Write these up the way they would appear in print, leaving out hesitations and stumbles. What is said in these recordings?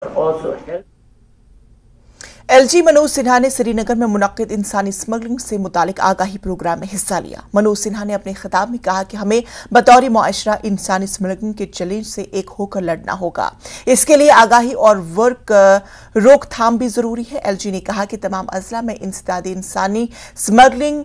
also help. LG Manoj Sinha ने श्रीनगर में मुनक्किद इंसानी स्मगलिंग से मुतालिक आगाही प्रोग्राम में हिस्सा लिया। मनोज सिन्हा ने अपने खिताब में कहा कि हमें बतौर मुआशरा इंसानी स्मगलिंग के चैलेंज से एक होकर लड़ना होगा। इसके लिए आगाही और रोकथाम भी जरूरी है। एलजी ने कहा कि तमाम अजला में इंसदादी इंसानी स्मगलिंग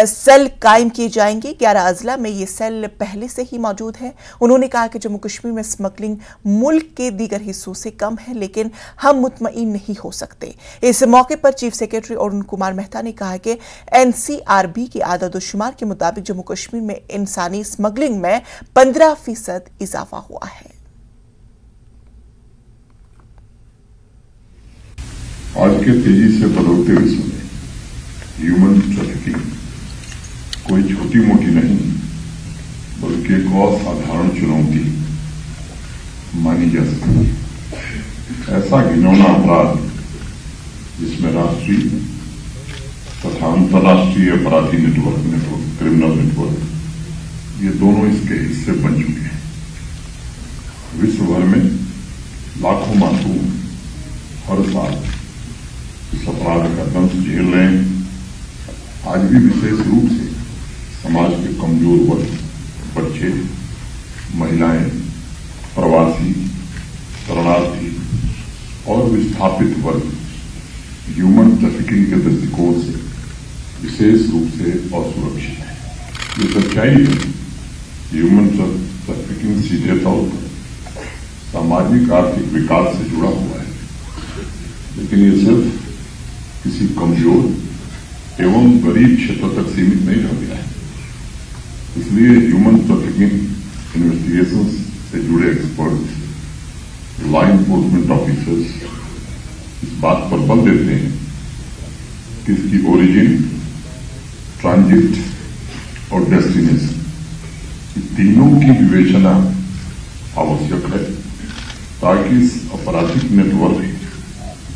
सेल कायम किए जाएंगे। 11 अजला में ये सेल पहले से ही मौजूद है। उन्होंने कहा कि जम्मू कश्मीर में स्मगलिंग मुल्क के दीगर हिस्सों से कम है, लेकिन हम मुतमईन नहीं हो सकते। इस मौके पर चीफ सेक्रेटरी अरुण कुमार मेहता ने कहा कि एनसीआरबी की आदत-ओ-शुमार के मुताबिक जम्मू कश्मीर में इंसानी स्मगलिंग में 15% इजाफा हुआ है। आज के तेजी से बदलते विश्व में ह्यूमन ट्रैफिकिंग कोई छोटी मोटी नहीं बल्कि एक असाधारण चुनौती मानी जा सकती है। ऐसा घिनौना अपराध जिसमें राष्ट्रीय तथा अंतर्राष्ट्रीय अपराधी नेटवर्क क्रिमिनल नेटवर्क ये दोनों इसके हिस्से बन चुके हैं। विश्व भर में लाखों मासूम हर साल इस अपराध का दंश झेल रहे हैं। आज भी विशेष रूप से समाज के कमजोर वर्ग, बच्चे, महिलाएं, प्रवासी, शरणार्थी और विस्थापित वर्ग ह्यूमन ट्रैफिकिंग के दृष्टिकोण से विशेष रूप से असुरक्षित है। ये सच्चाई है। ह्यूमन ट्रैफिकिंग सीधे तौर पर सामाजिक आर्थिक विकास से जुड़ा हुआ है, लेकिन ये सिर्फ किसी कमजोर एवं गरीब क्षेत्र तक सीमित नहीं रह गया है। इसलिए ह्यूमन ट्रैफिकिंग इन्वेस्टिगेशन से जुड़े एक्सपर्ट्स, लॉ इन्फोर्समेंट ऑफिसर्स इस बात पर बल देते हैं कि इसकी ओरिजिन, ट्रांजिट और डेस्टिनेशन तीनों की विवेचना आवश्यक है ताकि इस आपराधिक नेटवर्क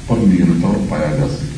पर नियंत्रण पाया जा सके।